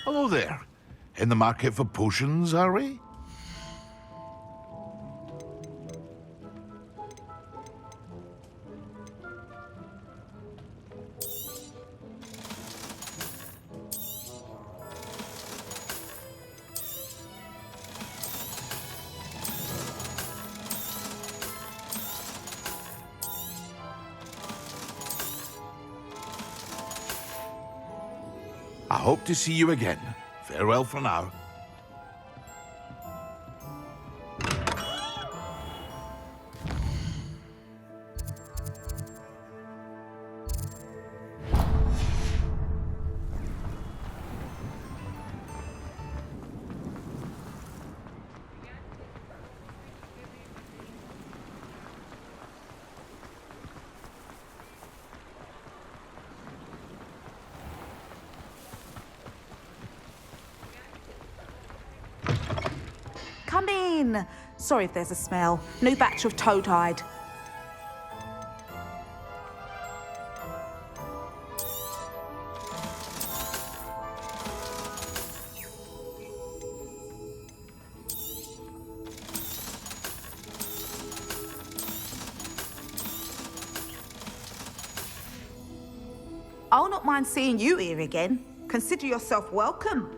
Hello there. In the market for potions, are we? I hope to see you again. Farewell for now. Come in. Sorry if there's a smell. New batch of toad-hide. I'll not mind seeing you here again. Consider yourself welcome.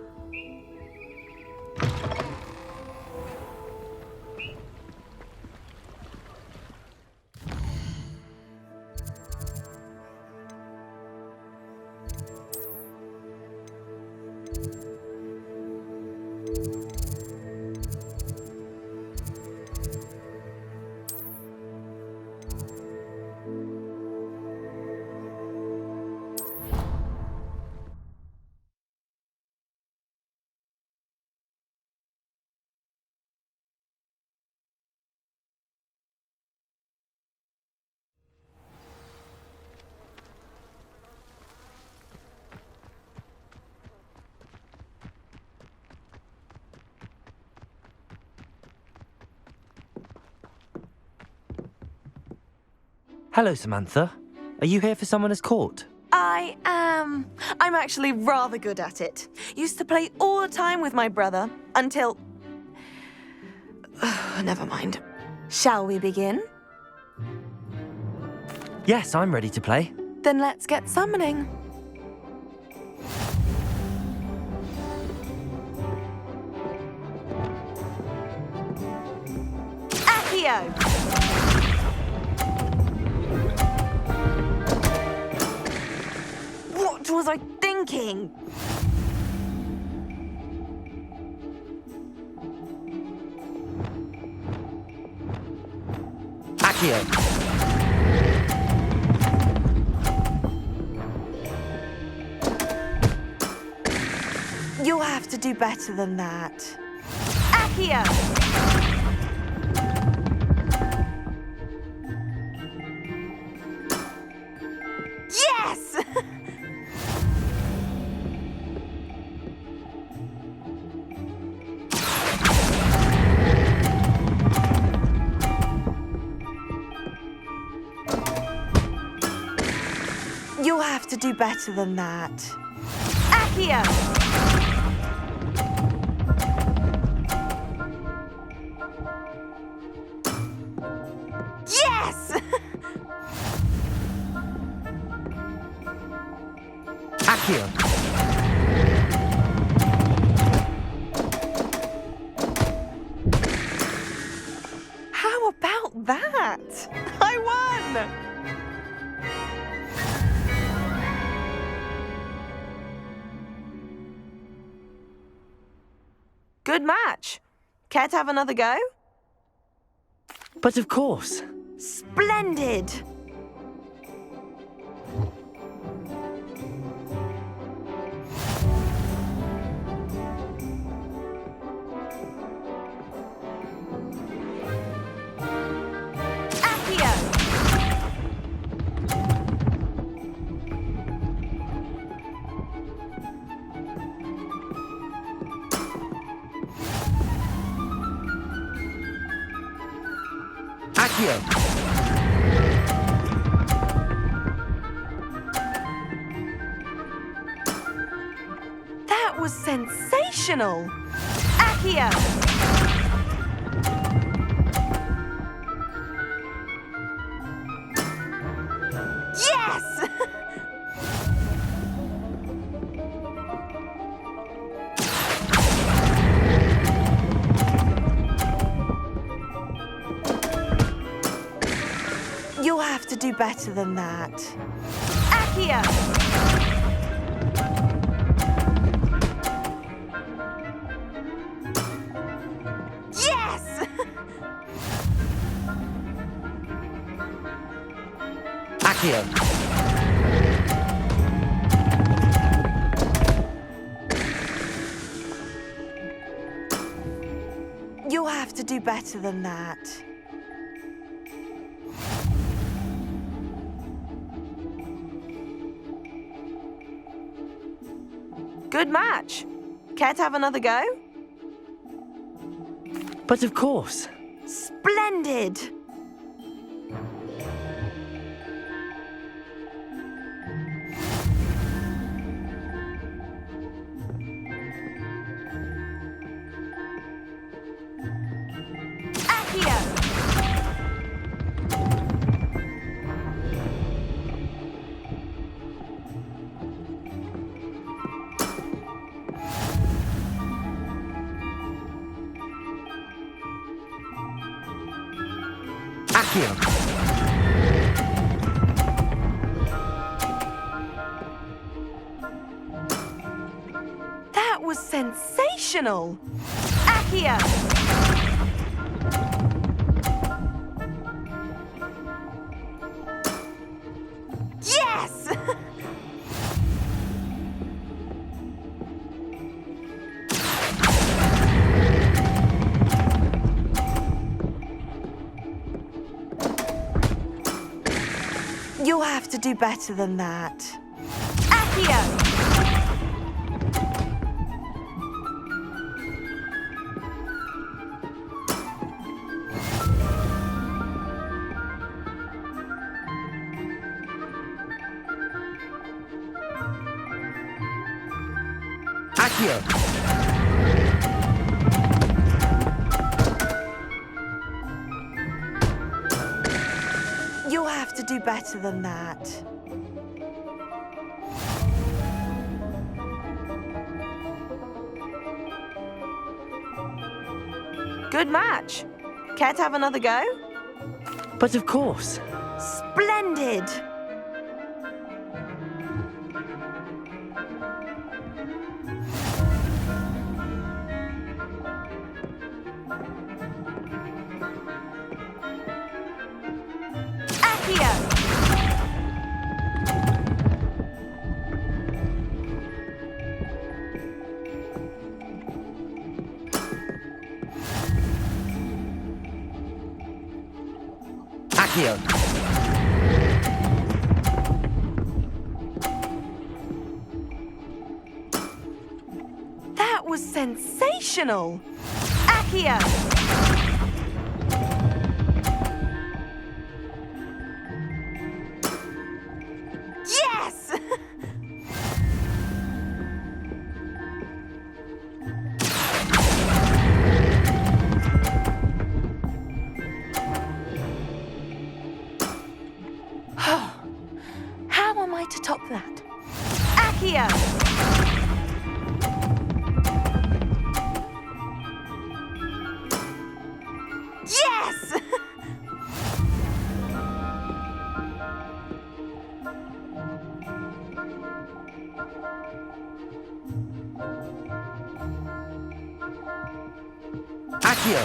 Hello, Samantha. Are you here for Summoner's Court? I am. I'm actually rather good at it. Used to play all the time with my brother until... Never mind. Shall we begin? Yes, I'm ready to play. Then let's get summoning. Accio! What was I thinking? Accio! You'll have to do better than that. Accio! Yes! You'll have to do better than that. Accio! Yes! Accio! How about that? I won! Good match. Care to have another go? But of course. Splendid! Accio! Accio! That That was sensational! Accio! Yes! You'll have to do better than that. Accio! Yes! Accio. You'll have to do better than that. Good match. Care to have another go? But of course. Splendid! Accio! Accio. That was sensational! Accio! Yes! You'll have to do better than that. Accio! Accio. You'll have to do better than that. Good match. Care to have another go? But of course. Splendid! Accio! Accio. That was sensational! Accio! Yes! How am I to top that? Accio! Yes! Accio.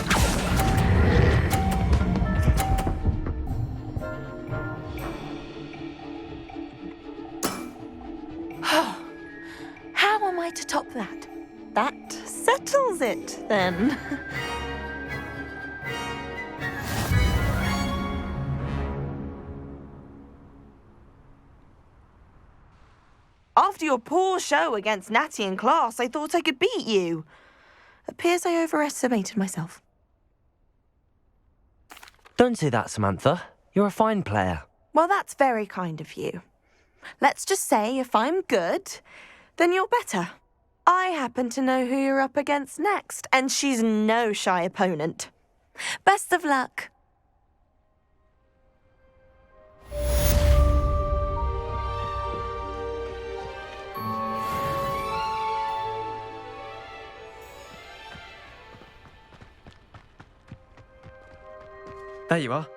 How am I to top that? That settles it, then. After your poor show against Natty in class, I thought I could beat you. Appears I overestimated myself. Don't say that, Samantha. You're a fine player. Well, that's very kind of you. Let's just say if I'm good, then you're better. I happen to know who you're up against next, and she's no shy opponent. Best of luck. There you are.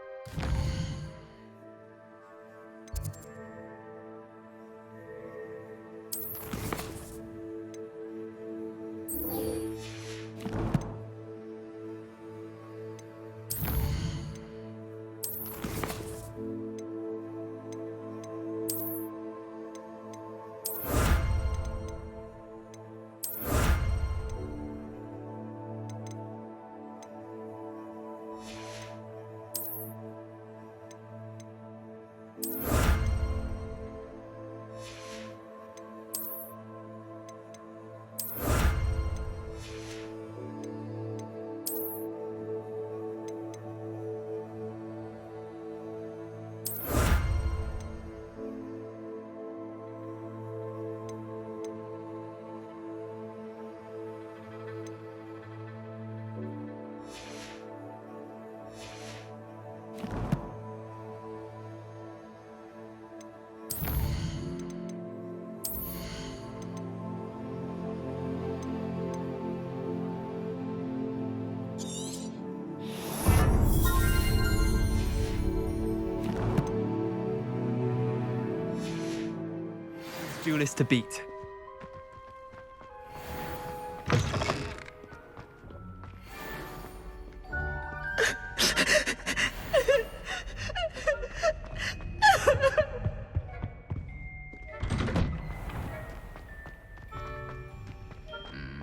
Duelist to beat.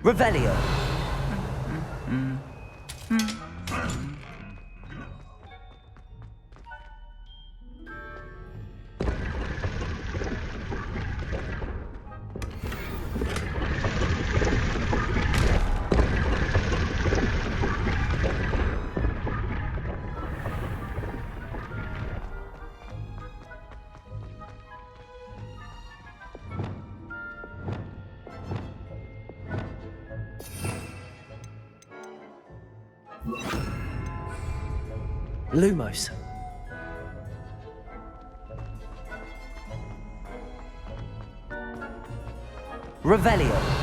Revelio. Lumos. Revelio.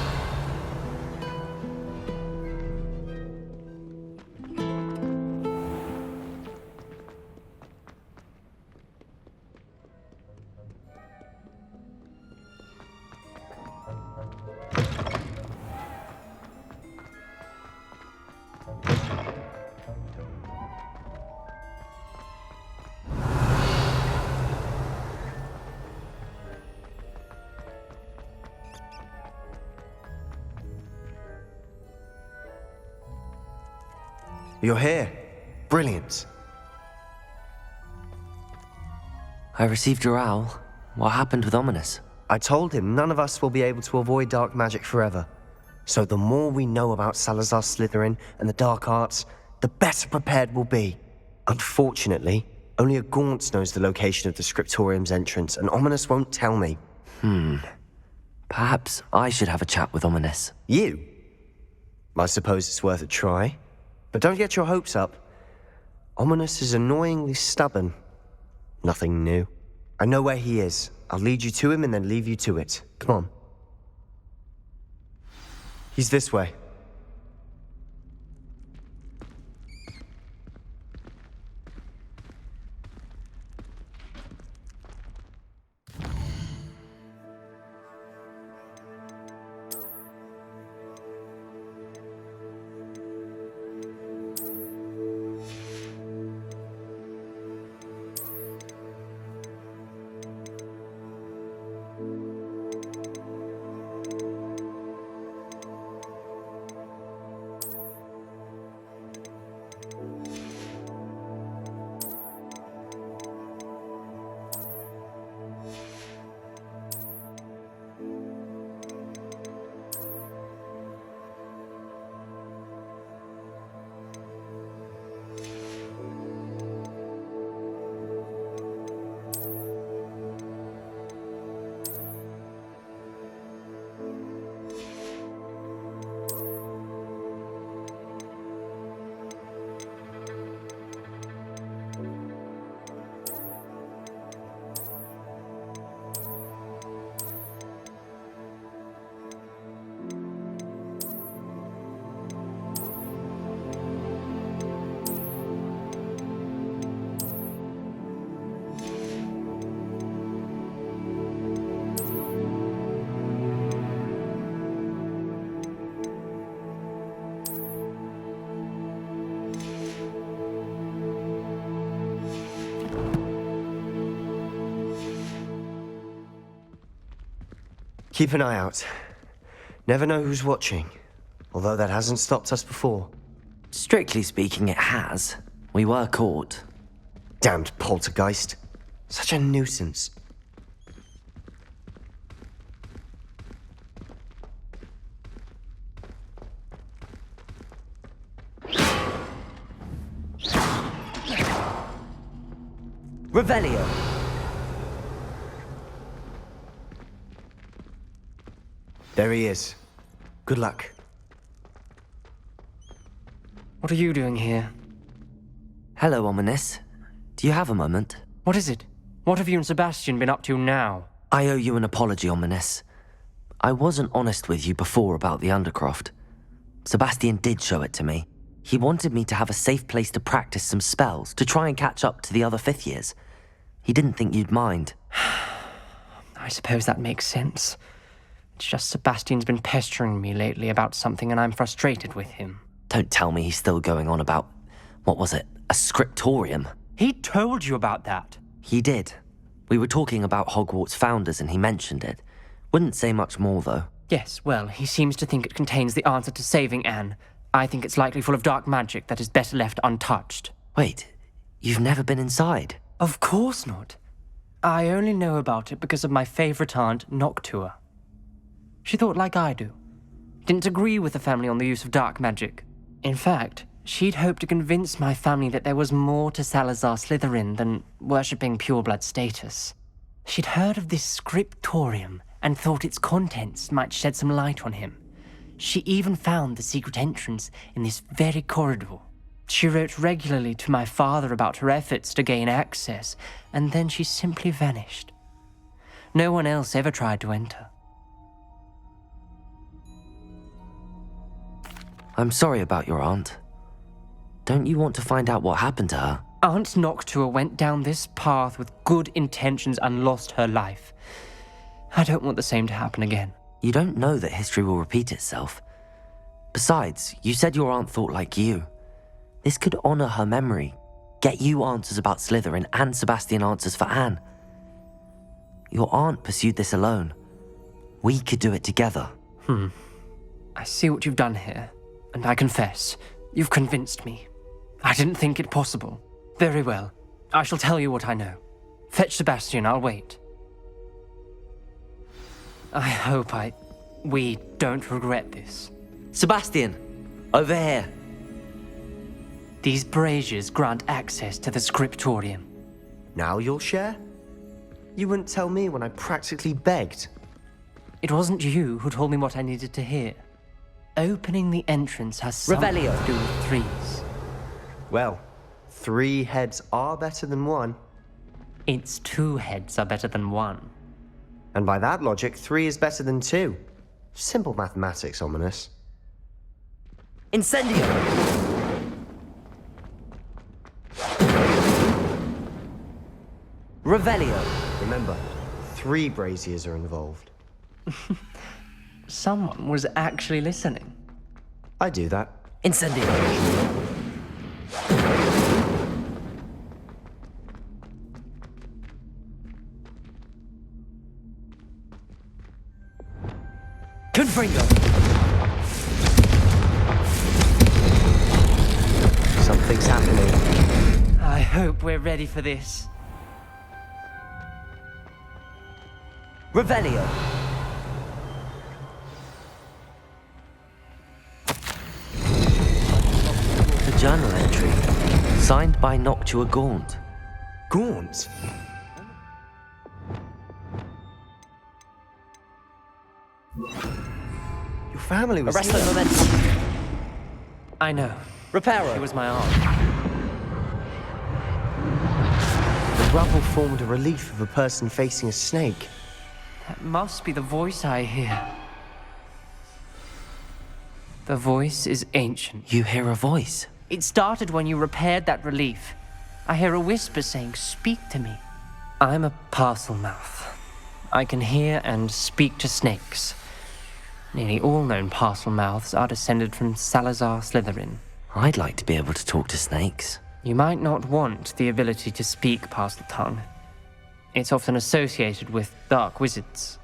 You're here. Brilliant. I received your owl. What happened with Ominous? I told him none of us will be able to avoid dark magic forever. So the more we know about Salazar Slytherin and the dark arts, the better prepared we'll be. Unfortunately, only a Gaunt knows the location of the Scriptorium's entrance, and Ominous won't tell me. Perhaps I should have a chat with Ominous. You? I suppose it's worth a try. But don't get your hopes up. Ominous is annoyingly stubborn. Nothing new. I know where he is. I'll lead you to him and then leave you to it. Come on. He's this way. Keep an eye out. Never know who's watching. Although that hasn't stopped us before. Strictly speaking, it has. We were caught. Damned poltergeist. Such a nuisance. Revelio! There he is. Good luck. What are you doing here? Hello, Ominous. Do you have a moment? What is it? What have you and Sebastian been up to now? I owe you an apology, Ominous. I wasn't honest with you before about the Undercroft. Sebastian did show it to me. He wanted me to have a safe place to practice some spells, to try and catch up to the other fifth years. He didn't think you'd mind. I suppose that makes sense. It's just Sebastian's been pestering me lately about something and I'm frustrated with him. Don't tell me he's still going on about, what was it, a scriptorium? He told you about that. He did. We were talking about Hogwarts founders and he mentioned it. Wouldn't say much more, though. Yes, well, he seems to think it contains the answer to saving Anne. I think it's likely full of dark magic that is better left untouched. Wait, you've never been inside? Of course not. I only know about it because of my favorite aunt, Noctua. She thought like I do. Didn't agree with the family on the use of dark magic. In fact, she'd hoped to convince my family that there was more to Salazar Slytherin than worshipping pureblood status. She'd heard of this scriptorium and thought its contents might shed some light on him. She even found the secret entrance in this very corridor. She wrote regularly to my father about her efforts to gain access, and then she simply vanished. No one else ever tried to enter. I'm sorry about your aunt. Don't you want to find out what happened to her? Aunt Noctua went down this path with good intentions and lost her life. I don't want the same to happen again. You don't know that history will repeat itself. Besides, you said your aunt thought like you. This could honor her memory, get you answers about Slytherin and Sebastian answers for Anne. Your aunt pursued this alone. We could do it together. I see what you've done here, and I confess, you've convinced me. I didn't think it possible. Very well. I shall tell you what I know. Fetch Sebastian, I'll wait. I hope we don't regret this. Sebastian! Over here! These braziers grant access to the scriptorium. Now you'll share? You wouldn't tell me when I practically begged. It wasn't you who told me what I needed to hear. Opening the entrance has something Revelio. to do with threes. Well, 3 heads are better than 1. Its 2 heads are better than 1. And by that logic, 3 is better than 2. Simple mathematics, Ominous. Incendio! Revelio! Remember, 3 braziers are involved. Someone was actually listening. I do that. Incendio! Confringo! Something's happening. I hope we're ready for this. Revelio! A journal entry, signed by Noctua Gaunt. Gaunt? Your family was Arresto here. Momentum. I know. Reparo. She was my aunt. The rubble formed a relief of a person facing a snake. That must be the voice I hear. The voice is ancient. You hear a voice. It started when you repaired that relief. I hear a whisper saying, "Speak to me." I'm a parcel mouth. I can hear and speak to snakes. Nearly all known parcel mouths are descended from Salazar Slytherin. I'd like to be able to talk to snakes. You might not want the ability to speak parcel tongue. It's often associated with dark wizards.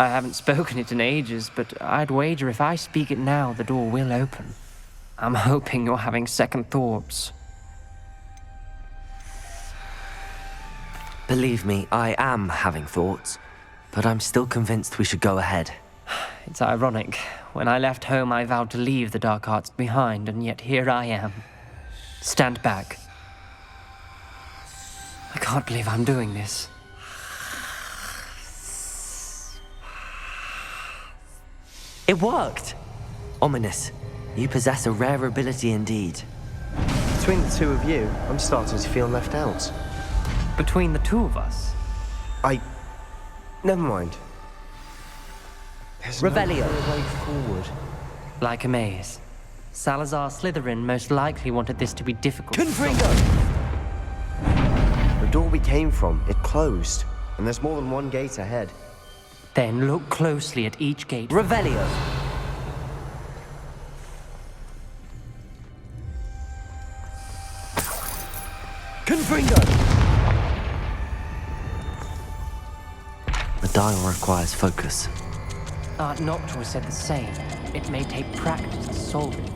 I haven't spoken it in ages, but I'd wager if I speak it now, the door will open. I'm hoping you're having second thoughts. Believe me, I am having thoughts, but I'm still convinced we should go ahead. It's ironic. When I left home, I vowed to leave the dark arts behind, and yet here I am. Stand back. I can't believe I'm doing this. It worked! Ominous. You possess a rare ability indeed. Between the two of you, I'm starting to feel left out. Between the two of us? Never mind. There's Revelio. no clear way forward. Like a maze. Salazar Slytherin most likely wanted this to be difficult. Confringo! The door we came from, it closed. And there's more than one gate ahead. Then look closely at each gate. Revelio! Confringo! The dial requires focus. Art Noctua said the same. It may take practice to solve it.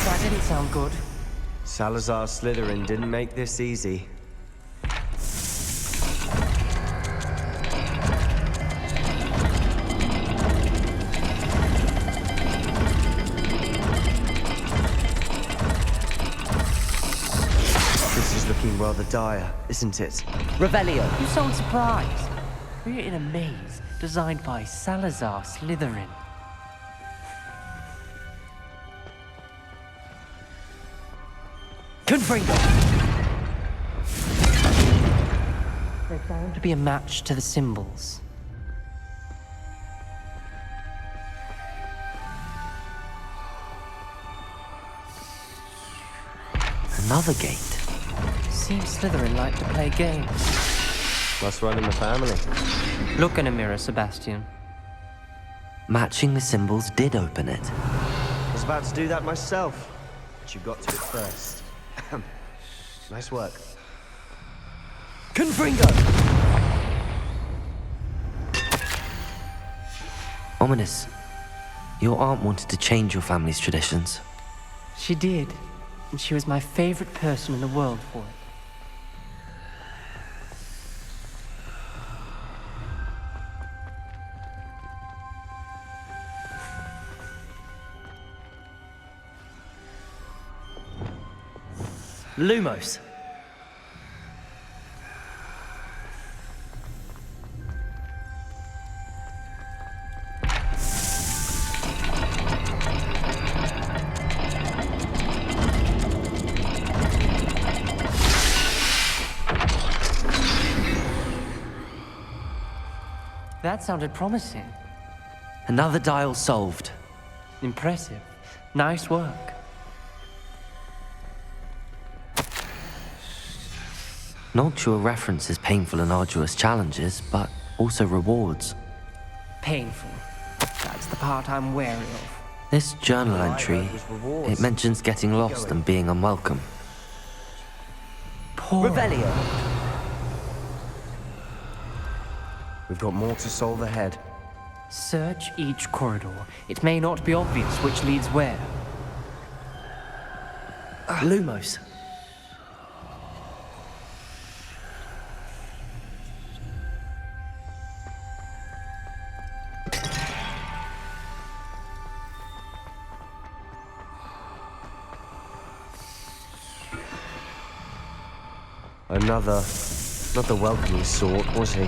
That didn't sound good. Salazar Slytherin didn't make this easy. This is looking rather dire, isn't it? Revelio! You sound surprised. We're in a maze designed by Salazar Slytherin. Confringo! There's bound to be a match to the symbols. Another gate. Seems Slytherin like to play games. Must run in the family. Look in a mirror, Sebastian. Matching the symbols did open it. I was about to do that myself, but you got to it first. Nice work. Confringo! Ominous. Your aunt wanted to change your family's traditions. She did, and she was my favorite person in the world for it. Lumos. That sounded promising. Another dial solved. Impressive. Nice work. Noctua references painful and arduous challenges, but also rewards. Painful. That's the part I'm wary of. This journal All I entry, heard was rewards. it mentions getting lost and being unwelcome. Poor. Revelio! We've got more to solve ahead. Search each corridor. It may not be obvious which leads where. Lumos. Not the welcoming sort, was he?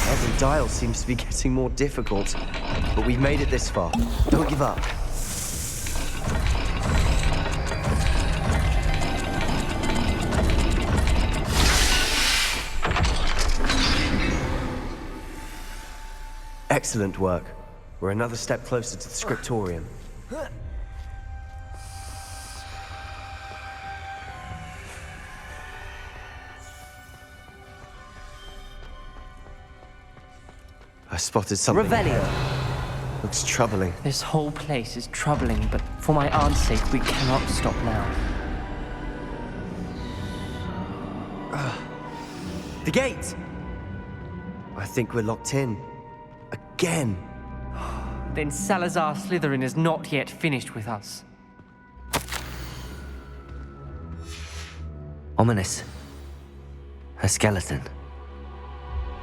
Every dial seems to be getting more difficult, but we've made it this far. Don't give up. Excellent work. We're another step closer to the scriptorium. I spotted something. Revelio. Looks troubling. This whole place is troubling, but for my aunt's sake, we cannot stop now. The gate! I think we're locked in. Again. Then Salazar Slytherin is not yet finished with us. Ominous. Her skeleton.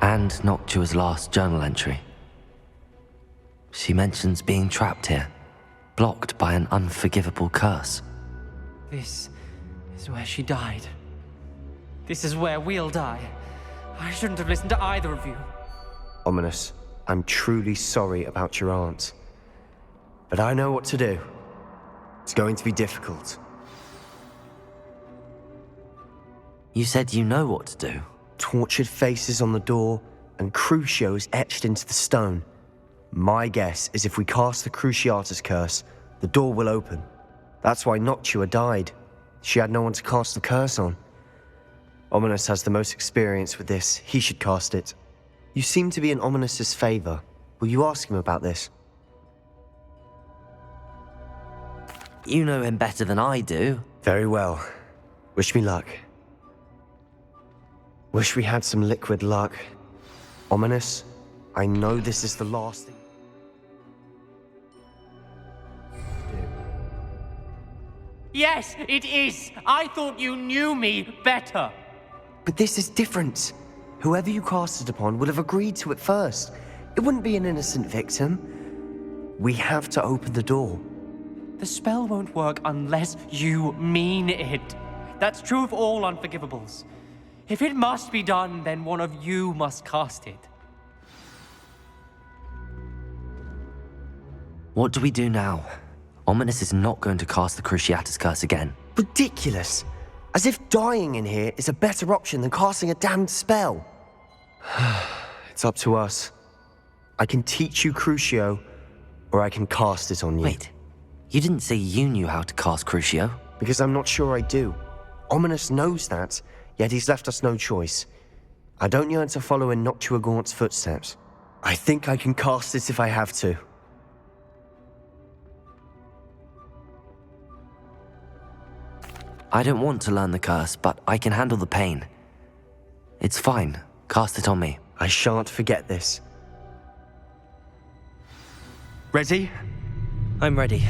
And Noctua's last journal entry. She mentions being trapped here, blocked by an unforgivable curse. This is where she died. This is where we'll die. I shouldn't have listened to either of you. Ominous, I'm truly sorry about your aunt. But I know what to do. It's going to be difficult. You said you know what to do. Tortured faces on the door and Crucios etched into the stone. My guess is if we cast the Cruciatus curse, the door will open. That's why Noctua died. She had no one to cast the curse on. Ominous has the most experience with this. He should cast it. You seem to be in Ominous's favor. Will you ask him about this? You know him better than I do. Very well. Wish me luck. Wish we had some liquid luck. Ominous, I know this is the last thing. Yes, it is! I thought you knew me better! But this is different. Whoever you cast it upon would have agreed to it first. It wouldn't be an innocent victim. We have to open the door. The spell won't work unless you mean it. That's true of all unforgivables. If it must be done, then one of you must cast it. What do we do now? Ominous is not going to cast the Cruciatus curse again. Ridiculous. As if dying in here is a better option than casting a damned spell. It's up to us. I can teach you Crucio, or I can cast it on you. Wait, you didn't say you knew how to cast Crucio? Because I'm not sure I do. Ominous knows that, yet he's left us no choice. I don't yearn to follow in Noctua Gaunt's footsteps. I think I can cast it if I have to. I don't want to learn the curse, but I can handle the pain. It's fine. Cast it on me. I shan't forget this. Ready? I'm ready.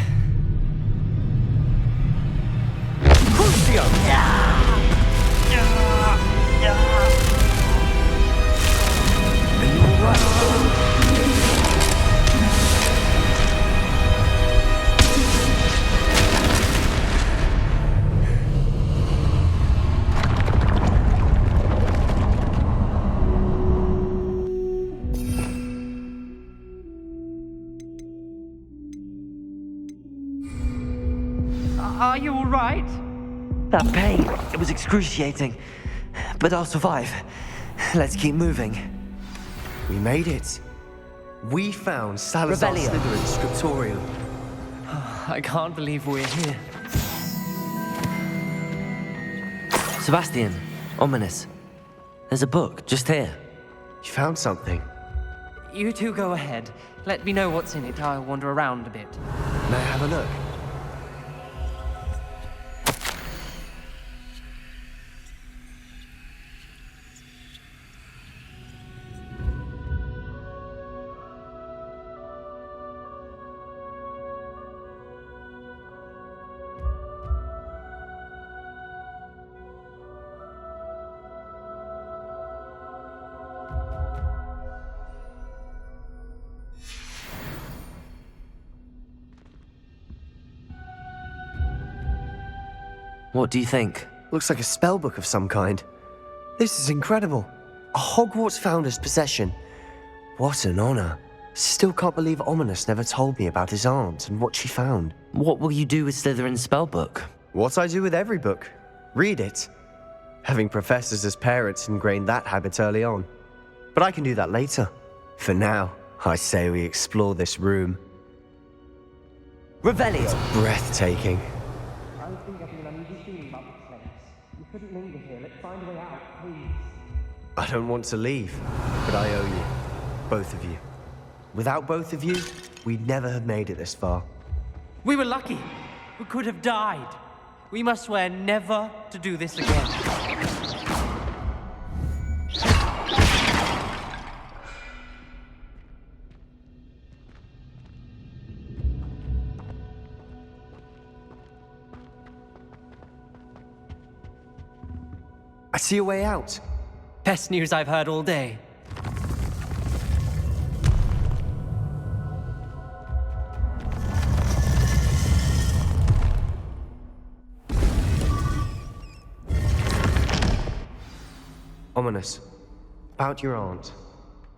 Are you all right? That pain, it was excruciating. But I'll survive. Let's keep moving. We made it. We found Salazar Revelio. Slytherin's scriptorium. I can't believe we're here. Sebastian, Ominous. There's a book just here. You found something. You two go ahead. Let me know what's in it. I'll wander around a bit. May I have a look? What do you think? Looks like a spellbook of some kind. This is incredible. A Hogwarts founder's possession. What an honor. Still can't believe Ominous never told me about his aunt and what she found. What will you do with Slytherin's spellbook? What I do with every book. Read it. Having professors as parents ingrained that habit early on. But I can do that later. For now, I say we explore this room. Revelio! Breathtaking. I was getting an uneasy feeling about this place. You couldn't linger here. Let's find a way out, please. I don't want to leave, but I owe you. Both of you. Without both of you, we'd never have made it this far. We were lucky. We could have died. We must swear never to do this again. I see a way out. Best news I've heard all day. Ominous. About your aunt.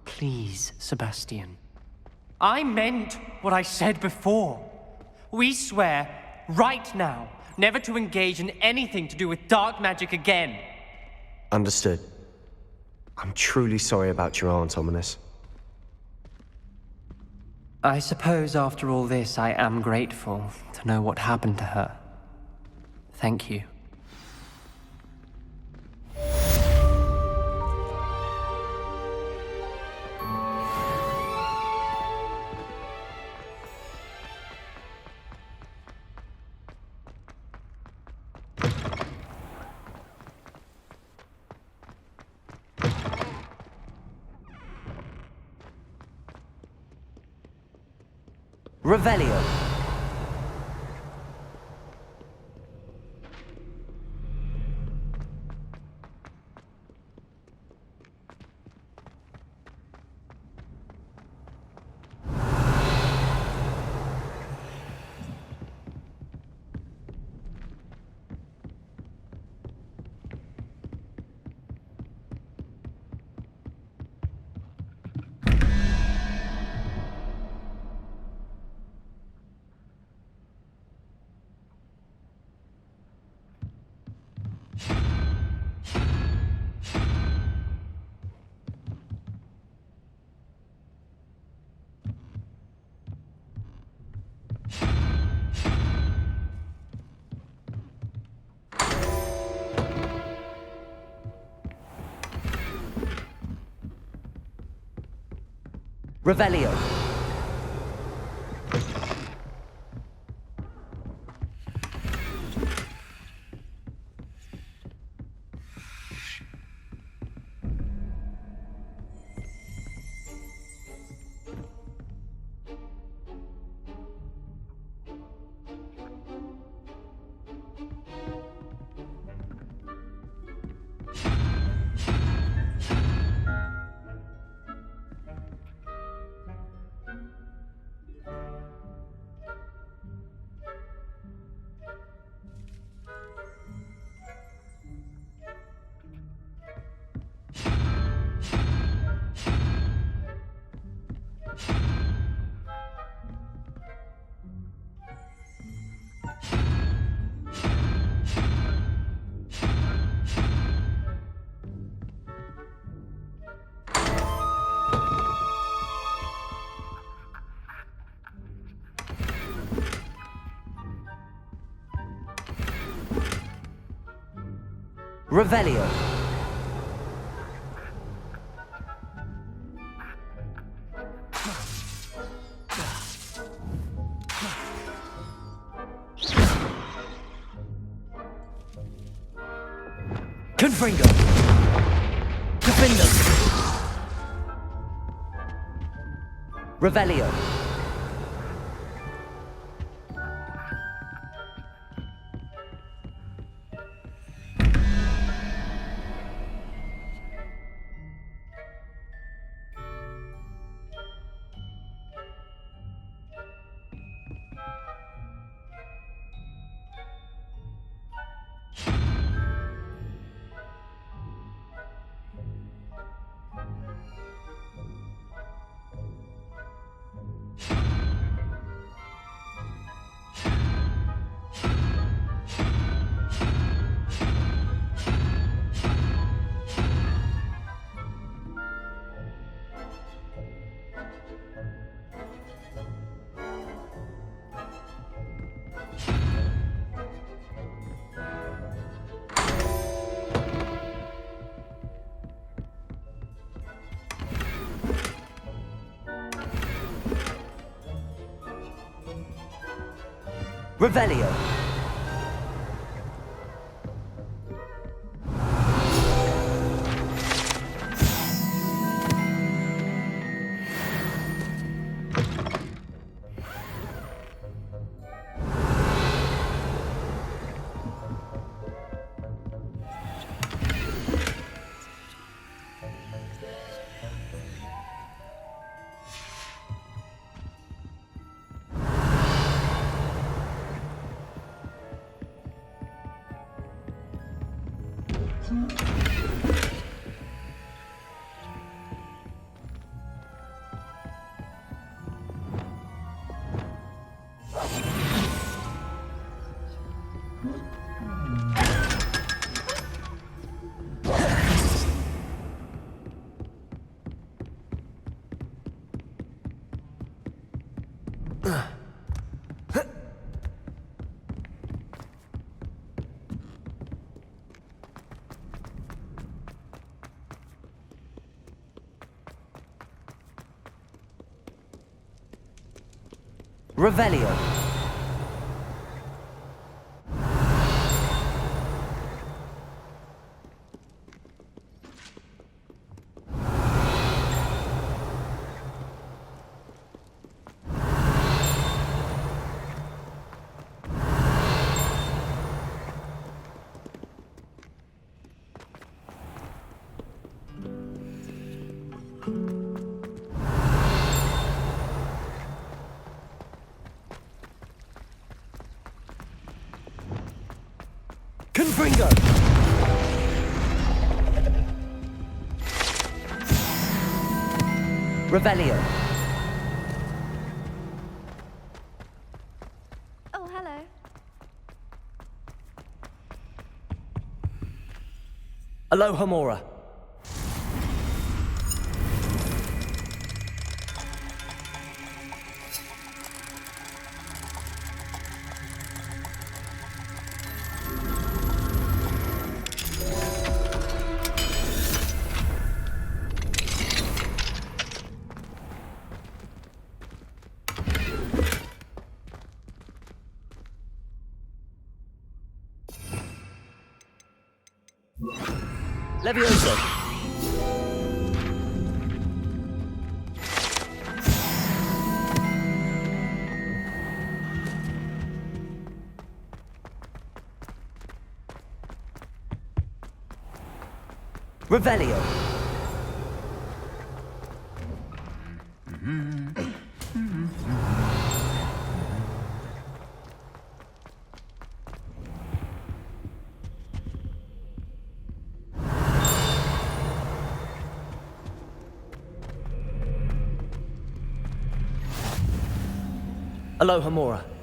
Please, Sebastian. I meant what I said before. We swear, right now, never to engage in anything to do with dark magic again. Understood. I'm truly sorry about your aunt, Ominous. I suppose after all this, I am grateful to know what happened to her. Thank you. Revelio. Revelio. Revelio. Confringo. Defendo. Revelio. Revelio. Revelio. Confringo! Revelio. Oh, hello. Aloha Mora. Levioso. Revelio. Aloha Mora.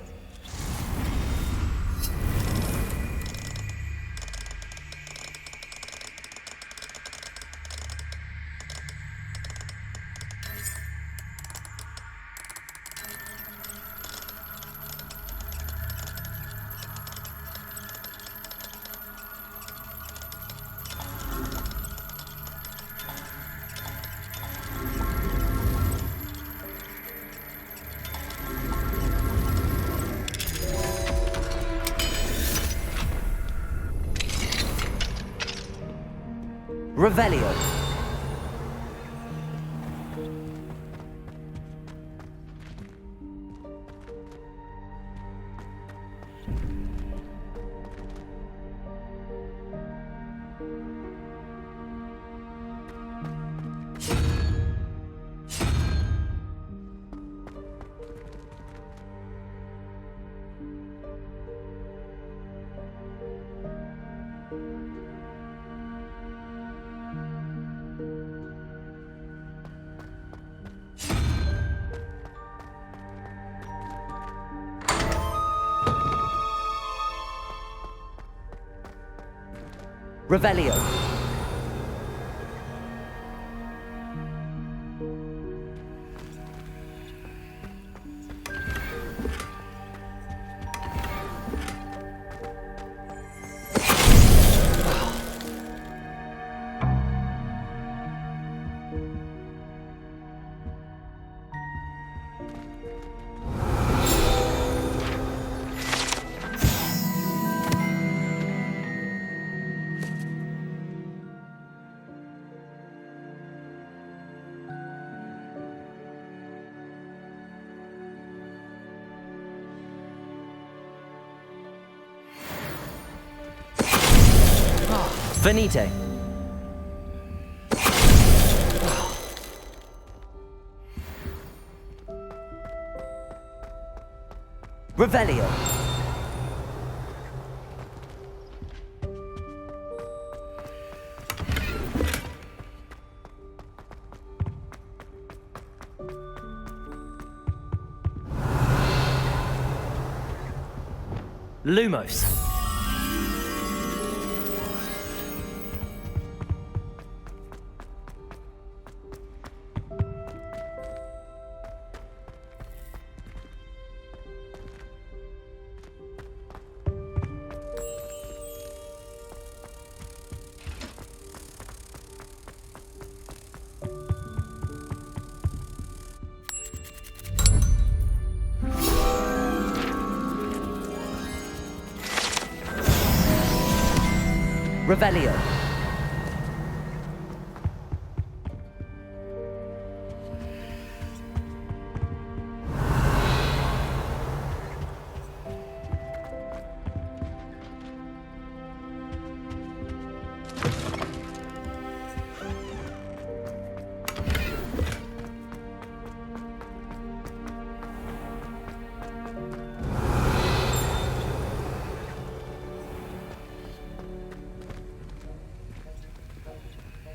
Revelio. Revelio. Finite. Revelio. Lumos. Revelio.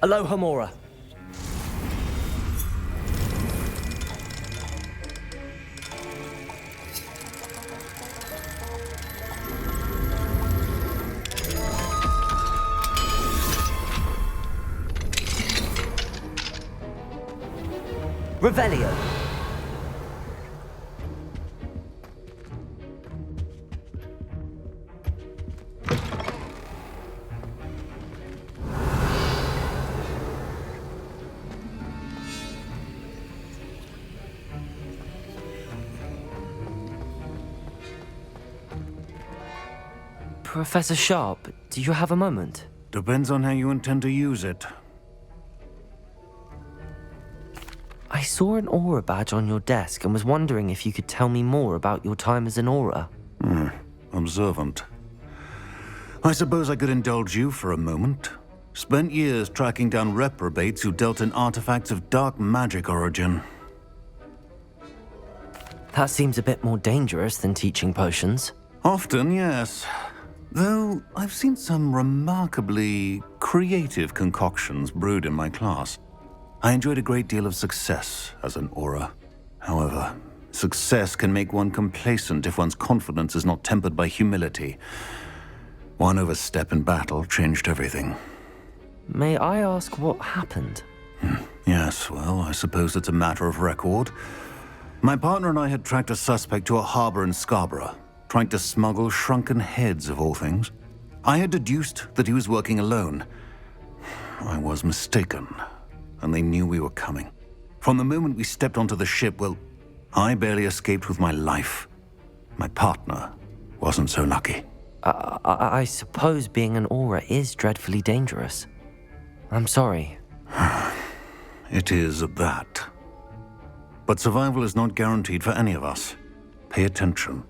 Aloha Mora. Revelio. Professor Sharp, do you have a moment? Depends on how you intend to use it. I saw an aura badge on your desk and was wondering if you could tell me more about your time as an aura. Observant. I suppose I could indulge you for a moment. Spent years tracking down reprobates who dealt in artifacts of dark magic origin. That seems a bit more dangerous than teaching potions. Often, yes. Though I've seen some remarkably creative concoctions brewed in my class. I enjoyed a great deal of success as an aura. However, success can make one complacent if one's confidence is not tempered by humility. One overstep in battle changed everything. May I ask what happened? Yes, well, I suppose it's a matter of record. My partner and I had tracked a suspect to a harbor in Scarborough, trying to smuggle shrunken heads of all things. I had deduced that he was working alone. I was mistaken, and they knew we were coming. From the moment we stepped onto the ship, well, I barely escaped with my life. My partner wasn't so lucky. I suppose being an aura is dreadfully dangerous. I'm sorry. It is at that. But survival is not guaranteed for any of us. Pay attention.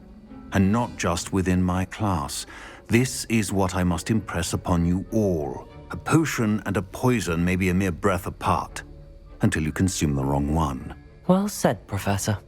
And not just within my class. This is what I must impress upon you all. A potion and a poison may be a mere breath apart, until you consume the wrong one. Well said, Professor.